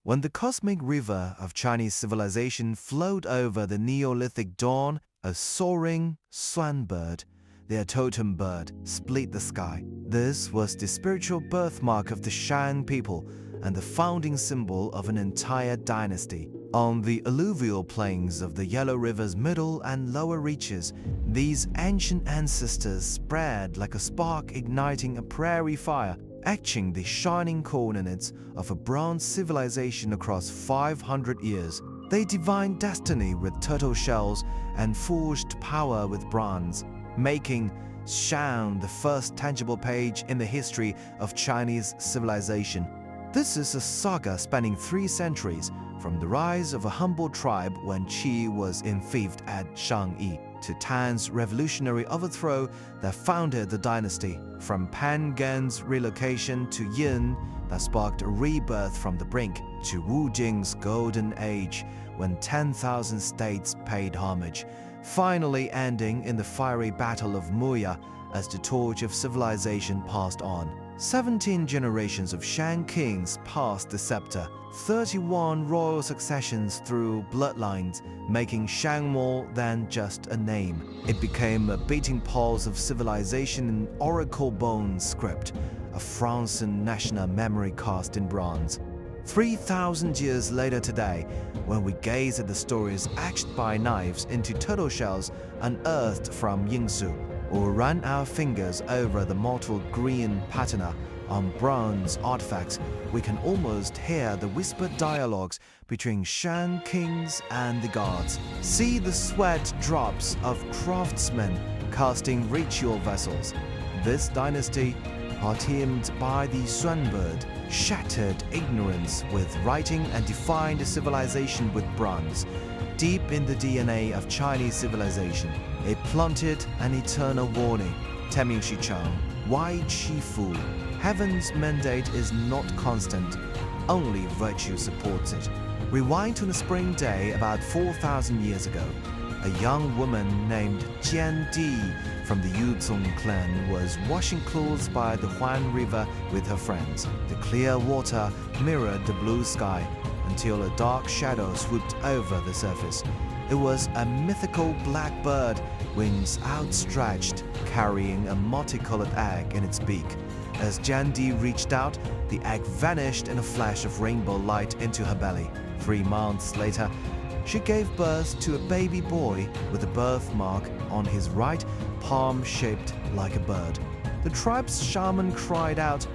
When the cosmic river of Chinese civilization flowed over the Neolithic dawn, a soaring swan bird, their totem bird, split the sky. This was the spiritual birthmark of the Shang people and the founding symbol of an entire dynasty. On the alluvial plains of the Yellow River's middle and lower reaches, these ancient ancestors spread like a spark igniting a prairie fire, etching the shining coordinates of a bronze civilization across 500 years. They divined destiny with turtle shells and forged power with bronze, making Shang the first tangible page in the history of Chinese civilization. This is a saga spanning 3 centuries, from the rise of a humble tribe when Qi was enfeoffed at Shangyi, to Tang's revolutionary overthrow that founded the dynasty, from Pan Geng's relocation to Yin that sparked a rebirth from the brink, to Wu Jing's golden age when 10,000 states paid homage, finally ending in the fiery Battle of Muye as the torch of civilization passed on. 17 generations of Shang kings passed the scepter, 31 royal successions through bloodlines, making Shang more than just a name. It became a beating pulse of civilization in oracle bone script, a Francan national memory cast in bronze. 3,000 years later today, when we gaze at the stories etched by knives into turtle shells unearthed from Yingsu, or run our fingers over the mottled green patina on bronze artifacts, we can almost hear the whispered dialogues between Shang kings and the gods. See the sweat drops of craftsmen casting ritual vessels. This dynasty, heart-hymned by the swanbird, shattered ignorance with writing and defined civilization with bronze. Deep in the DNA of Chinese civilization, it planted an eternal warning. Temming Shichang, why Qi Fu? Heaven's mandate is not constant, only virtue supports it. Rewind to a spring day about 4,000 years ago. A young woman named Jian Di from the Yuzong clan was washing clothes by the Huan River with her friends. The clear water mirrored the blue sky until a dark shadow swooped over the surface. It was a mythical black bird, wings outstretched, carrying a multicolored egg in its beak. As Jian Di reached out, the egg vanished in a flash of rainbow light into her belly. 3 months later, she gave birth to a baby boy with a birthmark on his right palm shaped like a bird. The tribe's shaman cried out,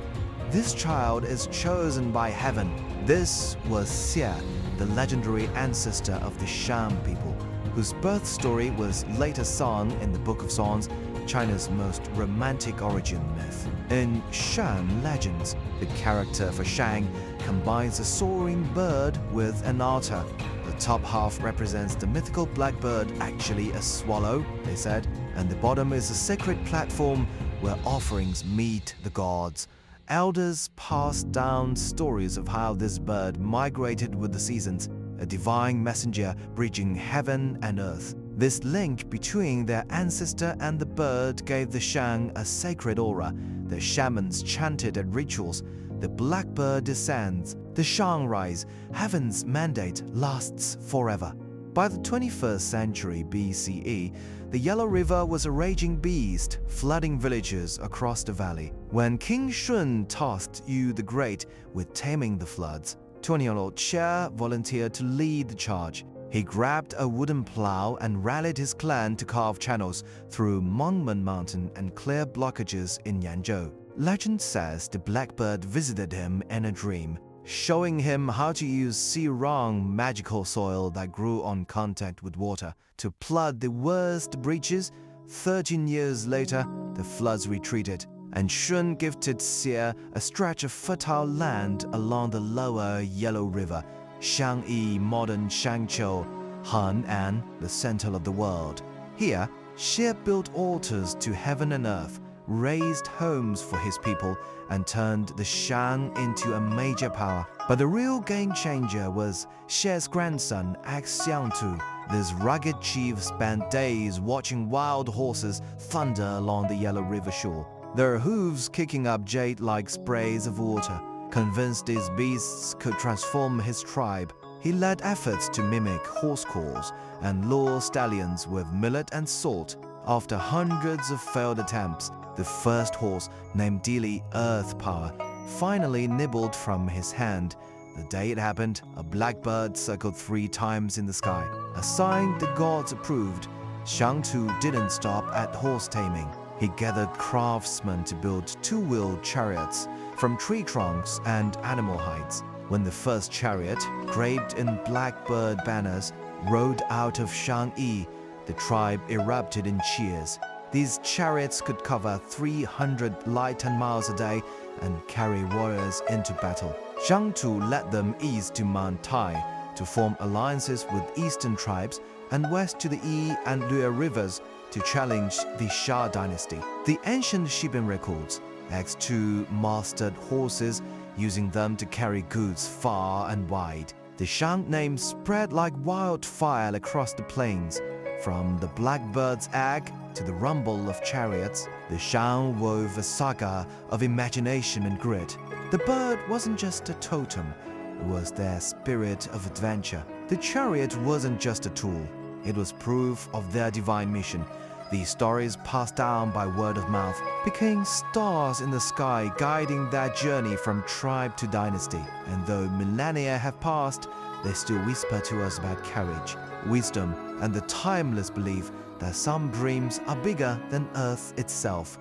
"This child is chosen by heaven." This was Xie, the legendary ancestor of the Shang people, whose birth story was later sung in the Book of Songs, China's most romantic origin myth. In Shang legends, the character for Shang combines a soaring bird with an altar. The top half represents the mythical blackbird, actually a swallow, they said, and the bottom is a sacred platform where offerings meet the gods. Elders passed down stories of how this bird migrated with the seasons, a divine messenger bridging heaven and earth. This link between their ancestor and the bird gave the Shang a sacred aura. The shamans chanted at rituals. The blackbird descends. The Shang rise. Heaven's mandate lasts forever. By the 21st century BCE, the Yellow River was a raging beast, flooding villages across the valley. When King Shun tasked Yu the Great with taming the floods, 20-year-old Xie volunteered to lead the charge. He grabbed a wooden plow and rallied his clan to carve channels through Mongmen Mountain and clear blockages in Yanzhou. Legend says the blackbird visited him in a dream, showing him how to use Sirang magical soil that grew on contact with water to flood the worst breaches. 13 years later, the floods retreated, and Shun gifted Xie a stretch of fertile land along the lower Yellow River, Shangyi, modern Shangqiu, Han'an, the center of the world. Here, Xie built altars to heaven and earth, raised homes for his people, and turned the Shang into a major power. But the real game changer was Xie's grandson, Xiangtu. This rugged chief spent days watching wild horses thunder along the Yellow River shore, their hooves kicking up jade like sprays of water. Convinced these beasts could transform his tribe, he led efforts to mimic horse calls and lure stallions with millet and salt. After hundreds of failed attempts, the first horse, named Dili Earth Power, finally nibbled from his hand. The day it happened, a blackbird circled 3 times in the sky, a sign the gods approved. Shang too didn't stop at horse taming. He gathered craftsmen to build 2-wheeled chariots from tree trunks and animal hides. When the first chariot, draped in blackbird banners, rode out of Shangyi, the tribe erupted in cheers. These chariots could cover 300 light-ton miles a day and carry warriors into battle. Shang too led them east to Mount Tai to form alliances with eastern tribes and west to the Yi and Lue rivers to challenge the Xia dynasty. The ancient shipping records X2 mastered horses, using them to carry goods far and wide. The Shang name spread like wildfire across the plains. From the blackbird's egg to the rumble of chariots, the Shang wove a saga of imagination and grit. The bird wasn't just a totem, it was their spirit of adventure. The chariot wasn't just a tool, it was proof of their divine mission. These stories, passed down by word of mouth, became stars in the sky, guiding their journey from tribe to dynasty. And though millennia have passed, they still whisper to us about courage, wisdom, and the timeless belief that some dreams are bigger than Earth itself.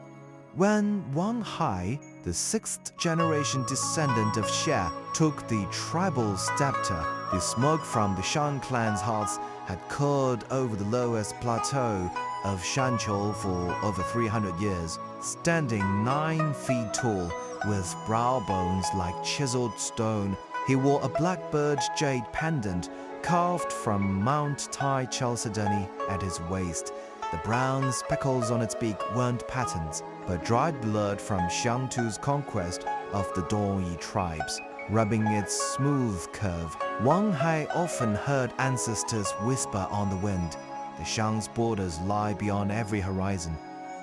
When Wang Hai, the 6th-generation descendant of Xie, took the tribal scepter, the smoke from the Shang clan's hearts had curled over the lowest plateau of Shanqiu for over 300 years. Standing 9 feet tall, with brow bones like chiseled stone, he wore a blackbird jade pendant carved from Mount Tai Chalcedony at his waist. The brown speckles on its beak weren't patterns, but dried blood from Shang tu's conquest of the Dongyi tribes. Rubbing its smooth curve, Wang Hai often heard ancestors whisper on the wind. The Shang's borders lie beyond every horizon.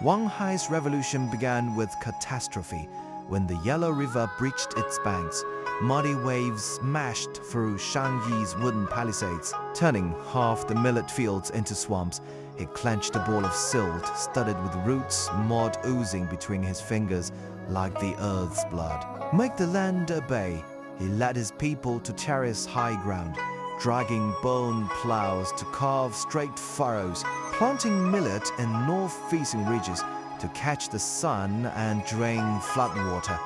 Wang Hai's revolution began with catastrophe. When the Yellow River breached its banks, muddy waves smashed through Shangyi's wooden palisades, turning half the millet fields into swamps. He clenched a ball of silt studded with roots, mud oozing between his fingers like the earth's blood. Make the land obey. He led his people to terrace high ground, dragging bone plows to carve straight furrows, planting millet in north-facing ridges to catch the sun and drain floodwater.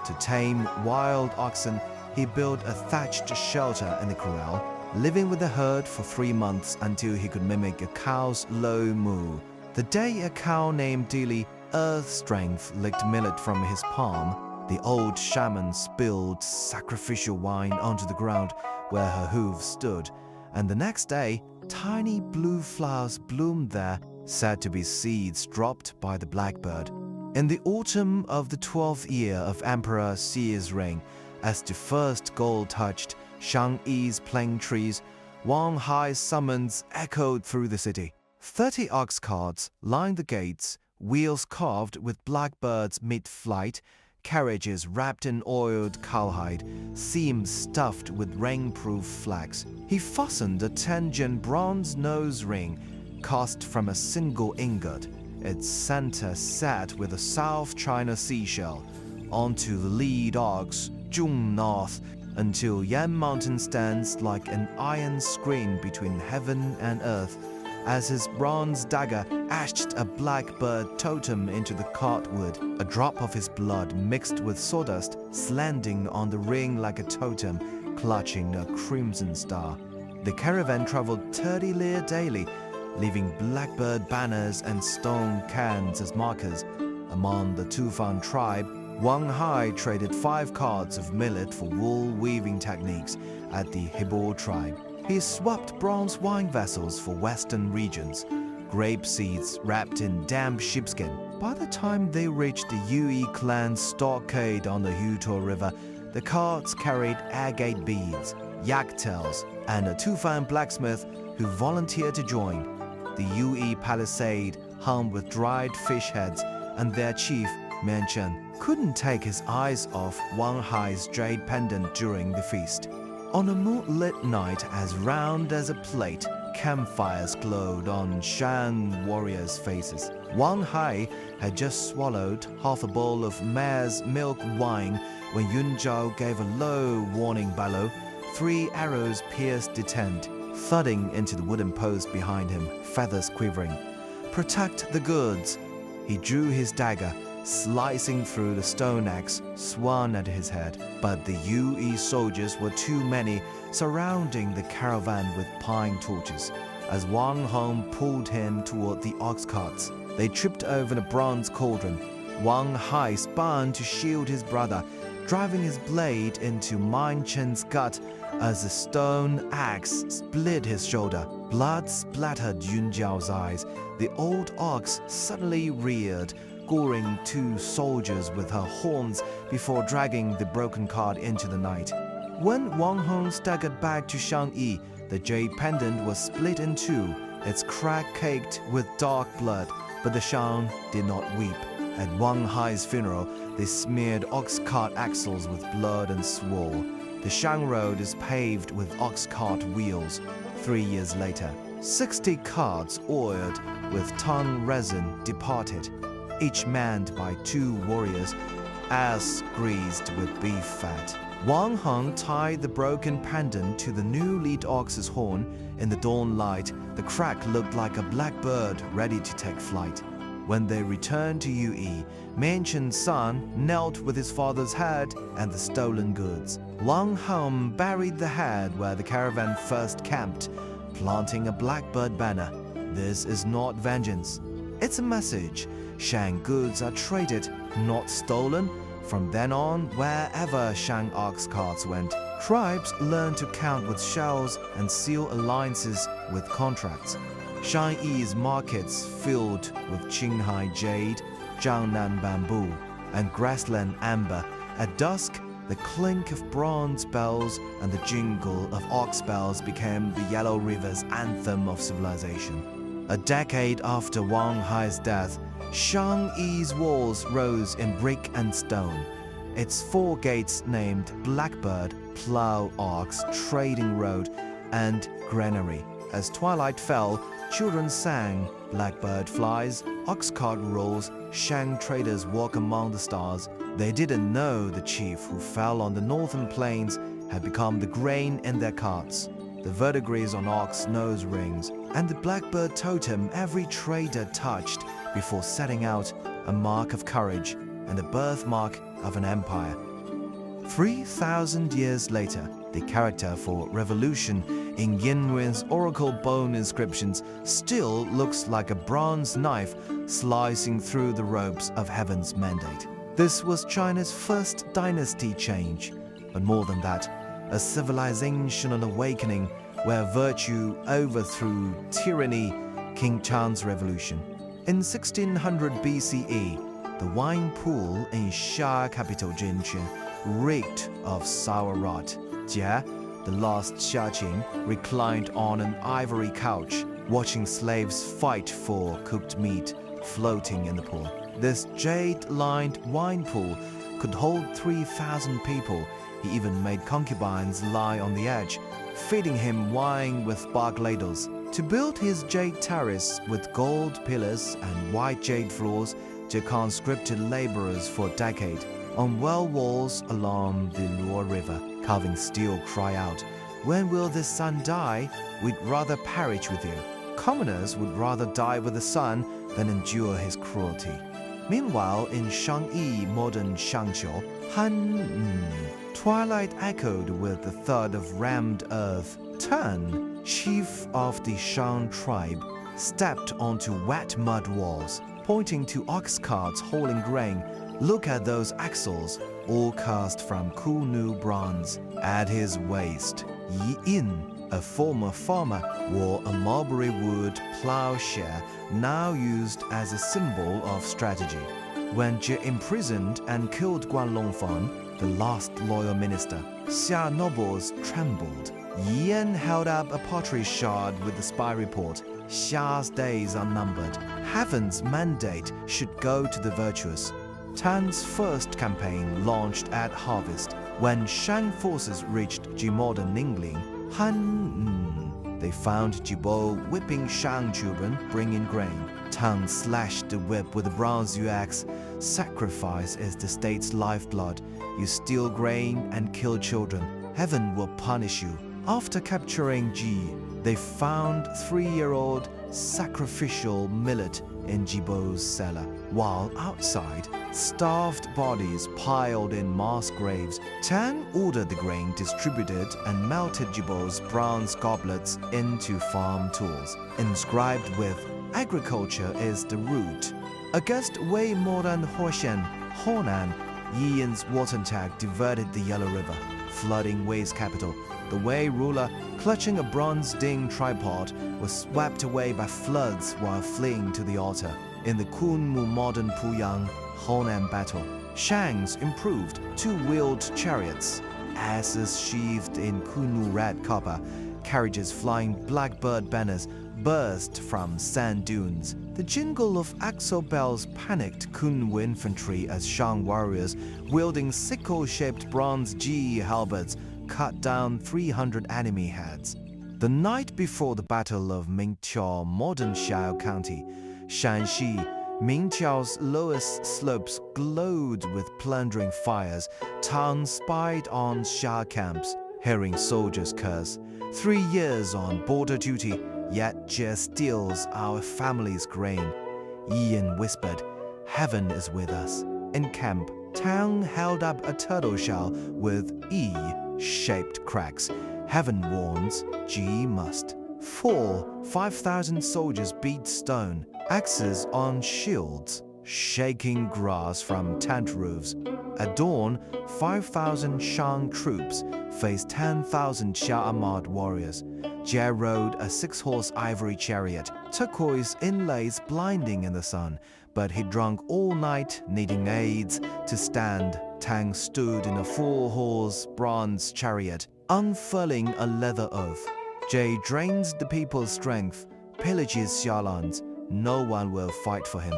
To tame wild oxen, he built a thatched shelter in the corral, living with the herd for 3 months until he could mimic a cow's low moo. The day a cow named Dili Earth Strength licked millet from his palm, the old shaman spilled sacrificial wine onto the ground where her hooves stood, and the next day, tiny blue flowers bloomed there, said to be seeds dropped by the blackbird. In the autumn of the 12th year of Emperor Xi's reign, as the first gold touched Shangyi's plane trees, Wang Hai's summons echoed through the city. 30 ox carts lined the gates, wheels carved with blackbirds mid-flight, carriages wrapped in oiled cowhide, seams stuffed with rainproof flags. He fastened a Tang Geng bronze nose ring cast from a single ingot, its center set with a South China seashell, onto the lead ox, Zhong North, until Yan Mountain stands like an iron screen between heaven and earth, as his bronze dagger etched a blackbird totem into the cartwood. A drop of his blood mixed with sawdust, slanting on the ring like a totem, clutching a crimson star. The caravan traveled 30 li daily, leaving blackbird banners and stone cans as markers. Among the Tufan tribe, Wang Hai traded 5 carts of millet for wool weaving techniques at the Hebor tribe. He swapped bronze wine vessels for western regions, grape seeds wrapped in damp sheepskin. By the time they reached the Yue clan's stockade on the Hutuo River, the carts carried agate beads, yak tails, and a Tufan blacksmith who volunteered to join. The Yue palisade hung with dried fish heads, and their chief, Chen, couldn't take his eyes off Wang Hai's jade pendant during the feast. On a moonlit night as round as a plate, campfires glowed on Shang warriors' faces. Wang Hai had just swallowed half a bowl of mare's milk wine when Yun Zhao gave a low warning bellow. 3 arrows pierced the tent, thudding into the wooden post behind him, feathers quivering. "Protect the goods!" He drew his dagger, slicing through the stone axe swung at his head. But the Yue soldiers were too many, surrounding the caravan with pine torches. As Wang Hong pulled him toward the ox carts, they tripped over the bronze cauldron. Wang Hai spun to shield his brother, driving his blade into Min Chen's gut as the stone axe split his shoulder. Blood splattered Yun Jiao's eyes. The old ox suddenly reared, goring 2 soldiers with her horns before dragging the broken cart into the night. When Wang Hong staggered back to Shangyi, the jade pendant was split in 2, its crack caked with dark blood, but the Shang did not weep. At Wang Hai's funeral, they smeared ox cart axles with blood and swore. The Shang road is paved with ox cart wheels. 3 years later, 60 carts oiled with Tang resin departed, each manned by 2 warriors, as greased with beef fat. Wang Hong tied the broken pendant to the new lead ox's horn. In the dawn light, the crack looked like a black bird ready to take flight. When they returned to Yue, Min Chen's son knelt with his father's head and the stolen goods. Wang Hong buried the head where the caravan first camped, planting a blackbird banner. This is not vengeance. It's a message. Shang goods are traded, not stolen. From then on, wherever Shang ox carts went, tribes learned to count with shells and seal alliances with contracts. Shangyi's markets filled with Qinghai jade, Jiangnan bamboo, and grassland amber. At dusk, the clink of bronze bells and the jingle of ox bells became the Yellow River's anthem of civilization. A decade after Wang Hai's death, Shangyi's walls rose in brick and stone. Its 4 gates named Blackbird, Plow Ox, Trading Road, and Granary. As twilight fell, children sang, "Blackbird flies, ox cart rolls, Shang traders walk among the stars." They didn't know the chief who fell on the northern plains had become the grain in their carts, the verdigris on ox nose rings, and the blackbird totem every trader touched before setting out, a mark of courage and the birthmark of an empire. 3,000 years later, the character for revolution in Yinwen's oracle bone inscriptions still looks like a bronze knife slicing through the ropes of heaven's mandate. This was China's first dynasty change, but more than that, a civilizational awakening where virtue overthrew tyranny, King Chang's revolution. In 1600 BCE, the wine pool in Xia capital Jinquan reeked of sour rot. Jia, the lost Xiaqing, reclined on an ivory couch, watching slaves fight for cooked meat floating in the pool. This jade-lined wine pool could hold 3,000 people. He even made concubines lie on the edge, feeding him wine with bark ladles. To build his jade terrace with gold pillars and white jade floors, Jia conscripted laborers for a decade. On well walls along the Luo River, carving steel cry out, "When will the sun die? We'd rather perish with you." Commoners would rather die with the sun than endure his cruelty. Meanwhile, in Shangyi modern Shangqiu, twilight echoed with the thud of rammed earth. Tang, chief of the Shang tribe, stepped onto wet mud walls, pointing to ox carts hauling grain. "Look at those axles, all cast from cool new bronze." At his waist, Yi Yin, a former farmer, wore a mulberry wood plowshare now used as a symbol of strategy. When Jia imprisoned and killed Guan Longfeng, the last loyal minister, Xia nobles trembled. Yi Yan held up a pottery shard with the spy report. "Xia's days are numbered. Heaven's mandate should go to the virtuous." Tang's first campaign launched at harvest. When Shang forces reached Jimodern Ningling, they found Jibo whipping Shang children, bringing grain. Tang slashed the whip with a bronze axe. Sacrifice is the state's lifeblood. You steal grain and kill children. Heaven will punish you. After capturing Ji, they found 3-year-old sacrificial millet in Jibo's cellar, while outside, starved bodies piled in mass graves. Tang ordered the grain distributed and melted Jibo's bronze goblets into farm tools, inscribed with "Agriculture is the root." Against Wei modern Hoshen, Honan, Yiyan's water attack diverted the Yellow River, flooding Wei's capital. The Wei ruler, clutching a bronze ding tripod, was swept away by floods while fleeing to the altar. In the Kunmu modern Puyang Honan battle, Shang's improved 2-wheeled chariots, asses sheathed in Kunmu red copper, carriages flying blackbird banners, burst from sand dunes. The jingle of axle bells panicked Kunmu infantry as Shang warriors, wielding sickle-shaped bronze Ji halberds, cut down 300 enemy heads. The night before the Battle of Mingqiao, modern Xiao County, Shanxi, Mingqiao's lowest slopes glowed with plundering fires. Tang spied on Xia camps, hearing soldiers curse. 3 years on border duty, yet Jie steals our family's grain. Yiyan whispered, "Heaven is with us." In camp, Tang held up a turtle shell with E-shaped cracks. Heaven warns, Ji must. Fall, 5,000 soldiers beat stone, axes on shields, shaking grass from tent roofs. At dawn, 5,000 Shang troops faced 10,000 Xia armored warriors. Jie rode a 6-horse ivory chariot, turquoise inlays blinding in the sun, but he drunk all night, needing aids to stand. Tang stood in a 4-horse bronze chariot, unfurling a leather oath. Jie drains the people's strength, pillages Xialan's. No one will fight for him.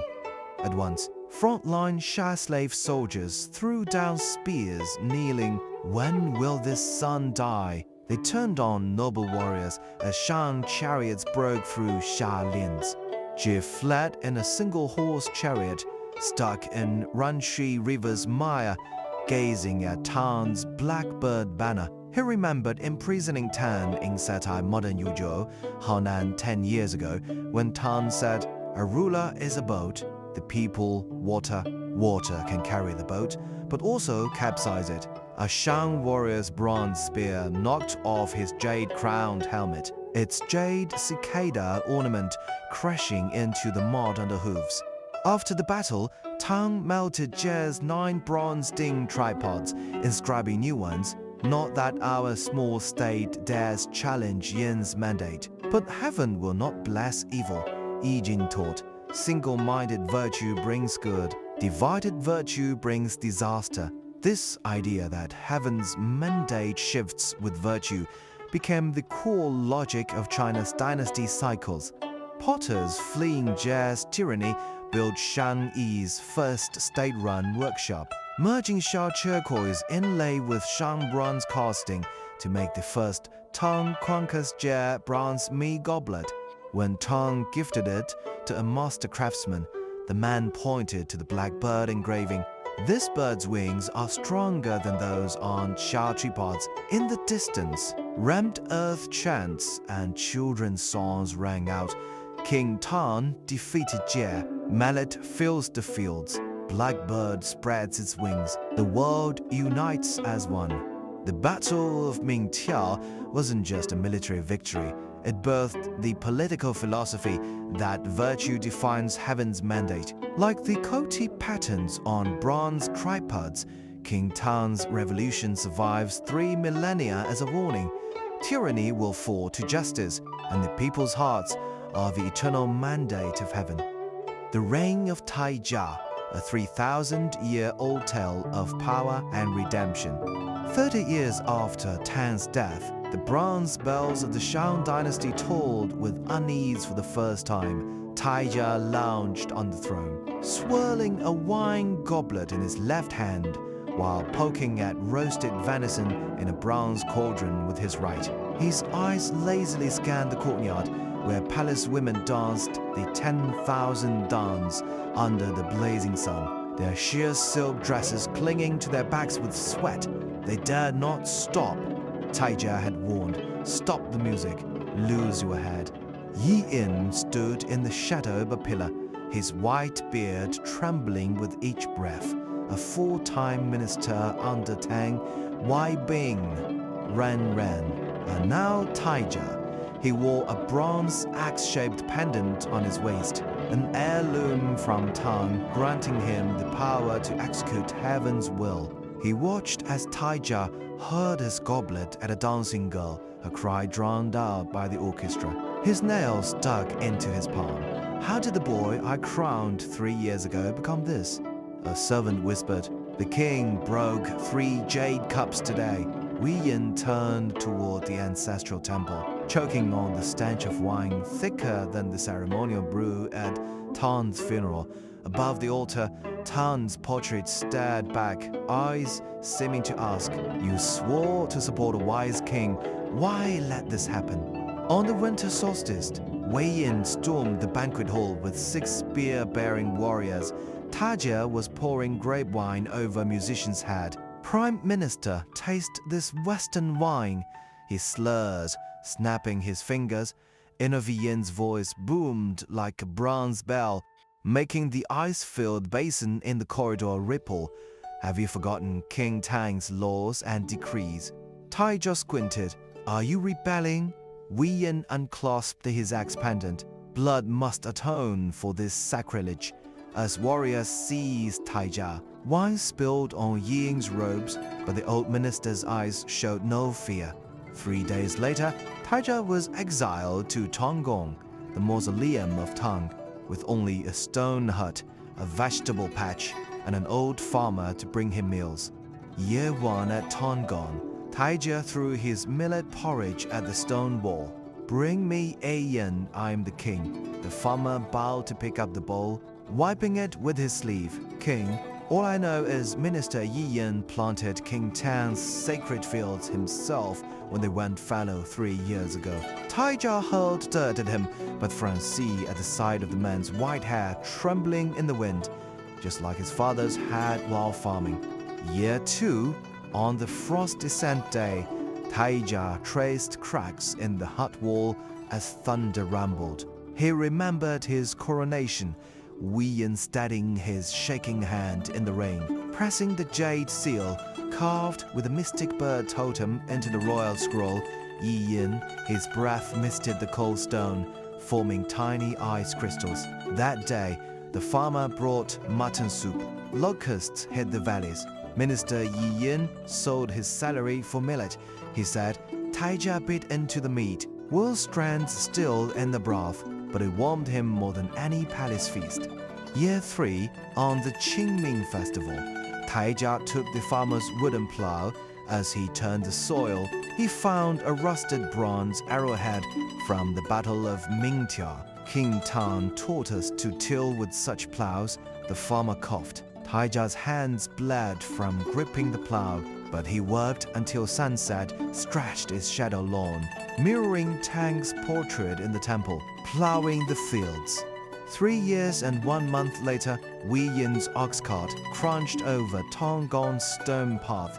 At once, frontline Xia slave soldiers threw down spears, kneeling. When will this son die? They turned on noble warriors as Shang chariots broke through Xia lines. Jie fled in a single-horse chariot, stuck in Ranshi River's mire, gazing at Tang's blackbird banner. He remembered imprisoning Tang in Setai modern Yuzhou, Hanan 10 years ago, when Tang said, "A ruler is a boat, the people water. Water can carry the boat, but also capsize it." A Shang warrior's bronze spear knocked off his jade-crowned helmet, its jade cicada ornament crashing into the mud under hooves. After the battle, Tang melted Jie's 9 bronze ding tripods, inscribing new ones. Not that our small state dares challenge Yan's mandate, but heaven will not bless evil. Yi Jin taught, single-minded virtue brings good, divided virtue brings disaster. This idea that heaven's mandate shifts with virtue became the core logic of China's dynasty cycles. Potters fleeing Jie's tyranny built Shangyi's first state-run workshop, merging Xia turquoise inlay with Shang bronze casting to make the first Tang Quankas Jie bronze Mi goblet. When Tang gifted it to a master craftsman, the man pointed to the blackbird engraving. This bird's wings are stronger than those on Xia tripods. In the distance, rammed earth chants and children's songs rang out. King Tang defeated Jie. Mallet fills the fields. Blackbird spreads its wings. The world unites as one. The Battle of Mingqiao wasn't just a military victory. It birthed the political philosophy that virtue defines heaven's mandate. Like the Koti patterns on bronze tripods, King Tang's revolution survives 3 millennia as a warning. Tyranny will fall to justice, and the people's hearts are the eternal mandate of heaven. The reign of Taijia, a 3,000-year-old tale of power and redemption. 30 years after Tang's death, the bronze bells of the Shang dynasty tolled with unease for the first time. Taija lounged on the throne, swirling a wine goblet in his left hand while poking at roasted venison in a bronze cauldron with his right. His eyes lazily scanned the courtyard where palace women danced the 10,000 dance under the blazing sun, their sheer silk dresses clinging to their backs with sweat. They dared not stop. Taija had warned, "Stop the music, lose your head." Yi Yin stood in the shadow of a pillar, his white beard trembling with each breath. A full-time minister under Tang, Wai Bing, ran, and now Taija. He wore a bronze axe-shaped pendant on his waist, an heirloom from Tang, granting him the power to execute heaven's will. He watched as Taija hurled his goblet at a dancing girl, her cry drowned out by the orchestra. His nails dug into his palm. "How did the boy I crowned 3 years ago become this?" A servant whispered. "The king broke 3 jade cups today." Wei Yin turned toward the ancestral temple, choking on the stench of wine thicker than the ceremonial brew at Tang's funeral. Above the altar, Tang's portrait stared back, eyes seeming to ask, "You swore to support a wise king. Why let this happen?" On the winter solstice, Wei Yin stormed the banquet hall with 6 spear-bearing warriors. Taija was pouring grape wine over a musician's head. "Prime Minister, taste this Western wine." He slurs, snapping his fingers. Inner Yin's voice boomed like a bronze bell, making the ice-filled basin in the corridor ripple. "Have you forgotten King Tang's laws and decrees?" Taija squinted. "Are you rebelling?" Wei Yin unclasped his axe pendant. Blood must atone for this sacrilege. As warriors seized Taija, wine spilled on Yi Yin's robes, but the old minister's eyes showed no fear. 3 days later, Taija was exiled to Pan Geng, the mausoleum of Tang, with only a stone hut, a vegetable patch, and an old farmer to bring him meals. Year 1 at Pan Geng, Taija threw his millet porridge at the stone wall. "Bring me a yin, I'm the king." The farmer bowed to pick up the bowl, wiping it with his sleeve. "King, all I know is Minister Yi Yin planted King Tang's sacred fields himself when they went fallow 3 years ago." Taija hurled dirt at him, but Francie at the side of the man's white hair trembling in the wind, just like his father's had while farming. Year 2, on the frost descent day, Taija traced cracks in the hut wall as thunder rumbled. He remembered his coronation, Wei Yin steadying his shaking hand in the rain, pressing the jade seal carved with a mystic bird totem into the royal scroll. Yi Yin, his breath misted the cold stone, forming tiny ice crystals. That day, the farmer brought mutton soup. Locusts hid the valleys. Minister Yi Yin sold his salary for millet. He said, "Taija bit into the meat, wool strands still in the broth," but it warmed him more than any palace feast. Year 3, on the Qingming festival, Taija took the farmer's wooden plow. As he turned the soil, he found a rusted bronze arrowhead from the Battle of Muye. "King Tang taught us to till with such plows." The farmer coughed. Taija's hands bled from gripping the plow, but he worked until sunset stretched its shadow lawn, mirroring Tang's portrait in the temple, plowing the fields. 3 years and 1 month later, Wei Yin's ox cart crunched over Pan Geng's stone path.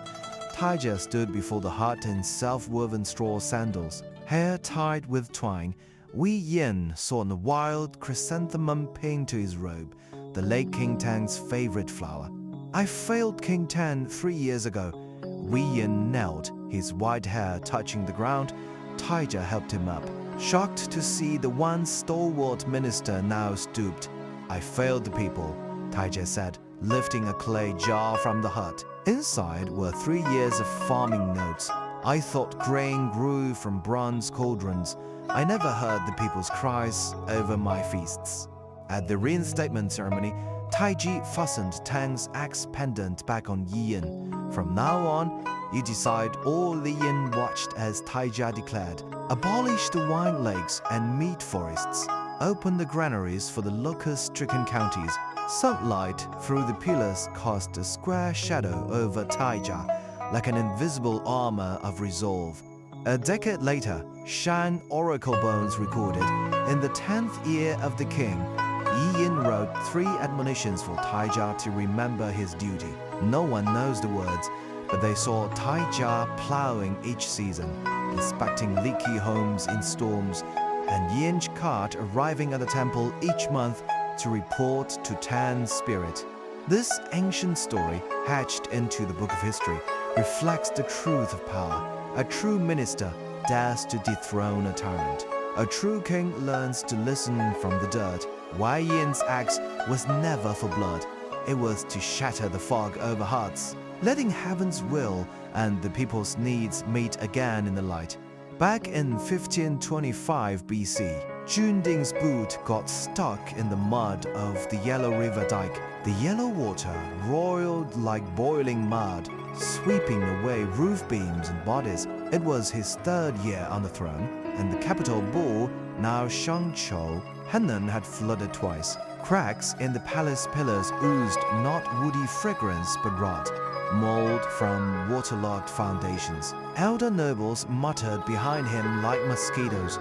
Taija stood before the hut in self-woven straw sandals, hair tied with twine. Wei Yin saw a wild chrysanthemum pinned to his robe, the late King Tang's favorite flower. "I failed King Tang 3 years ago." Wei Yin knelt, his white hair touching the ground. Taija helped him up, shocked to see the once stalwart minister now stooped. "I failed the people," Taija said, lifting a clay jar from the hut. Inside were 3 years of farming notes. "I thought grain grew from bronze cauldrons. I never heard the people's cries over my feasts." At the reinstatement ceremony, Taiji fastened Tang's axe pendant back on Yi Yin. "From now on, you decide all." Li Yin watched as Taija declared, "Abolish the wine lakes and meat forests." opened the granaries for the locust-stricken counties. Sunlight through the pillars cast a square shadow over Taija, like an invisible armor of resolve. A decade later, Shang oracle bones recorded, in the 10th year of the king, Yi Yin wrote 3 admonitions for Taija to remember his duty. No one knows the words, but they saw Taija plowing each season, inspecting leaky homes in storms, and Yin's cart arriving at the temple each month to report to Tang's spirit. This ancient story, hatched into the book of history, reflects the truth of power. A true minister dares to dethrone a tyrant. A true king learns to listen from the dirt. Wei Yin's axe was never for blood. It was to shatter the fog over hearts, letting heaven's will and the people's needs meet again in the light. Back in 1525 BC, Junding's boot got stuck in the mud of the Yellow River dike. The yellow water roiled like boiling mud, sweeping away roof beams and bodies. It was his 3rd year on the throne, and the capital bull, now Shangchou, Henan, had flooded twice. Cracks in the palace pillars oozed not woody fragrance but rot, mold from waterlogged foundations. Elder nobles muttered behind him like mosquitoes.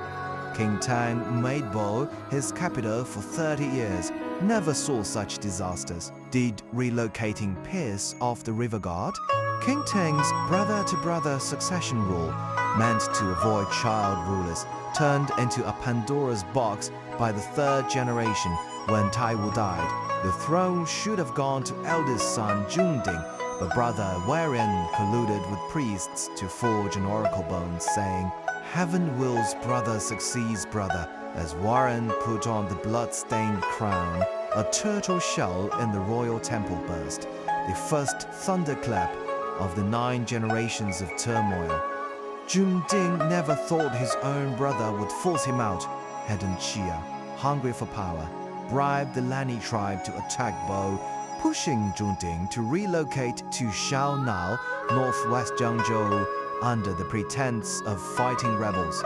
King Tang made Bo his capital for 30 years, never saw such disasters. Did relocating piss off the river guard? King Tang's brother-to-brother succession rule, meant to avoid child rulers, turned into a Pandora's box by the 3rd generation when Taiwu died. The throne should have gone to eldest son Junding, but brother Warian colluded with priests to forge an oracle bone, saying, "Heaven wills brother succeeds brother." As Warren put on the blood-stained crown, a turtle shell in the royal temple burst, the first thunderclap of the 9 generations of turmoil. Junding never thought his own brother would force him out. Hedan Chia, hungry for power, bribed the Lani tribe to attack Bo, pushing Junding to relocate to Shaonao, northwest Jiangzhou, under the pretense of fighting rebels.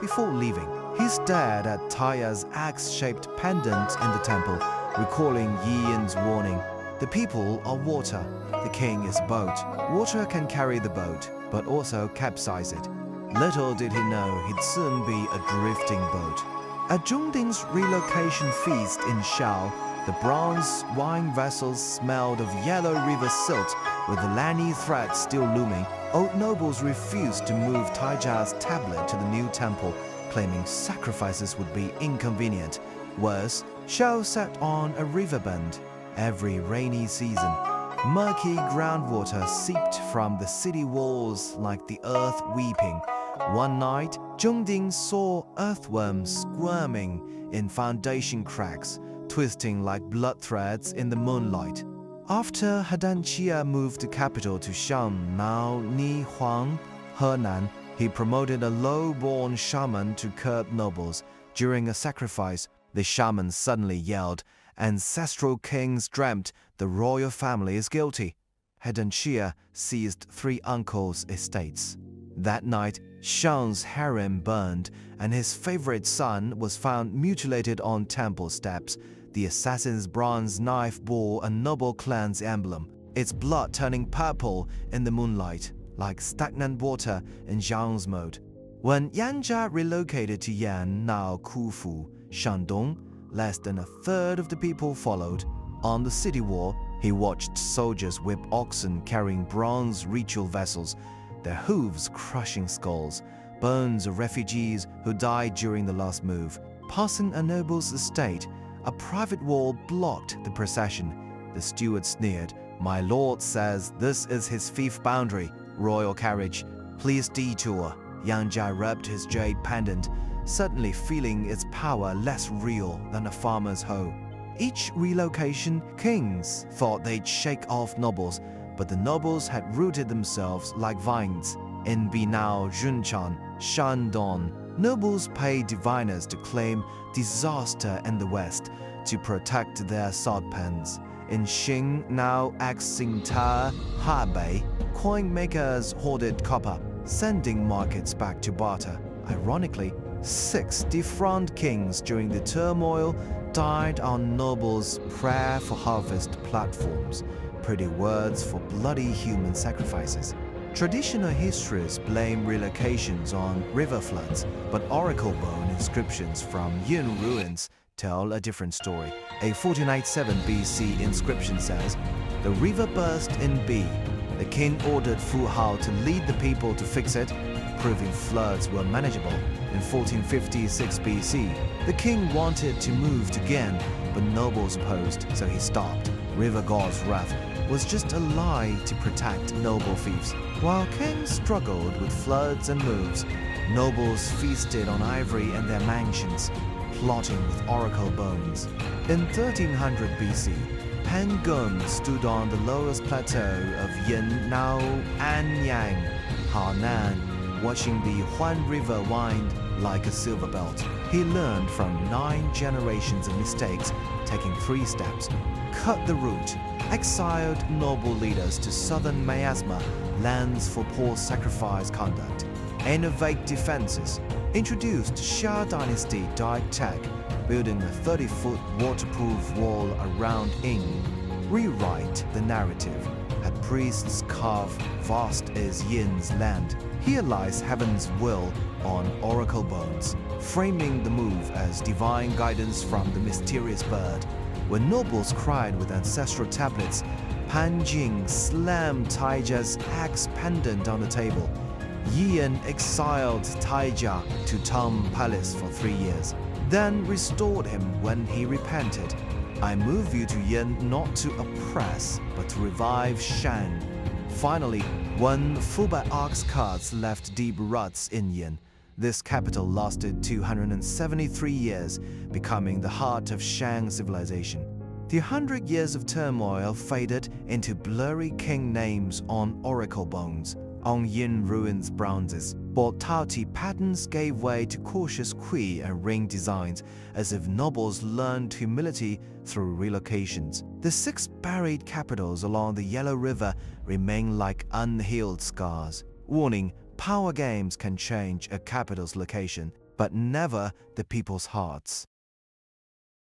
Before leaving, he stared at Taiya's axe-shaped pendant in the temple, recalling Yi Yin's warning. The people are water, the king is a boat. Water can carry the boat, but also capsize it. Little did he know he'd soon be a drifting boat. At Junding's relocation feast in Shao, the bronze wine vessels smelled of yellow river silt, with the Lani threat still looming. Old nobles refused to move Taija's tablet to the new temple, claiming sacrifices would be inconvenient. Worse, Shao sat on a river bend. Every rainy season, murky groundwater seeped from the city walls like the earth weeping. One night, Junding saw earthworms squirming in foundation cracks, twisting like blood threads in the moonlight. After Hedan Chia moved the capital to Shang, now Nihuang, Henan, he promoted a low-born shaman to curb nobles. During a sacrifice, the shaman suddenly yelled, "Ancestral kings dreamt the royal family is guilty." Hedan Chia seized 3 uncles' estates. That night, Shang's harem burned, and his favorite son was found mutilated on temple steps. The assassin's bronze knife bore a noble clan's emblem, its blood turning purple in the moonlight, like stagnant water in Zhang's mode. When Yanja relocated to Yan, now Kufu, Shandong, less than a third of the people followed. On the city wall, he watched soldiers whip oxen carrying bronze ritual vessels, their hooves crushing skulls, bones of refugees who died during the last move. Passing a noble's estate, a private wall blocked the procession. The steward sneered, "My lord says this is his 5th boundary, royal carriage. Please detour." Yanja rubbed his jade pendant, suddenly feeling its power less real than a farmer's hoe. Each relocation, kings thought they'd shake off nobles, but the nobles had rooted themselves like vines. In Binao, Junchan, Shandong, nobles paid diviners to claim disaster in the west to protect their sod pens. In Xing, now Xingta, Hebei, coin makers hoarded copper, sending markets back to barter. Ironically, 6 dethroned kings during the turmoil died on nobles' prayer for harvest platforms, pretty words for bloody human sacrifices. Traditional histories blame relocations on river floods, but oracle bone inscriptions from Yin ruins tell a different story. A 1497 BC inscription says, "The river burst in B. The king ordered Fu Hao to lead the people to fix it, proving floods were manageable." In 1456 BC, the king wanted to move to Geng, but nobles opposed, so he stopped. River god's wrath was just a lie to protect noble fiefs. While kings struggled with floods and moves, nobles feasted on ivory in their mansions, plotting with oracle bones. In 1300 BC, Pan Geng stood on the lowest plateau of Yin, now Anyang, Hanan, watching the Huan River wind like a silver belt. He learned from 9 generations of mistakes, taking 3 steps: cut the route, exiled noble leaders to southern miasma, lands for poor sacrifice conduct, innovate defenses, introduced Xia Dynasty diet tech, building a 30-foot waterproof wall around Ying, rewrite the narrative, had priests carve vast is Yin's land, realize heaven's will on oracle bones, framing the move as divine guidance from the mysterious bird. When nobles cried with ancestral tablets, Pan Geng slammed Taijia's axe pendant on the table. Yan exiled Taijia to Tang Palace for 3 years, then restored him when he repented. "I move you to Yan not to oppress, but to revive Shang." Finally, when Fubai ox carts left deep ruts in Yan, this capital lasted 273 years, becoming the heart of Shang civilization. The 100 years of turmoil faded into blurry king names on oracle bones. On Yin ruins bronzes, Tauti patterns gave way to cautious kui and ring designs, as if nobles learned humility through relocations. The 6 buried capitals along the Yellow River remain like unhealed scars. Warning: power games can change a capital's location, but never the people's hearts.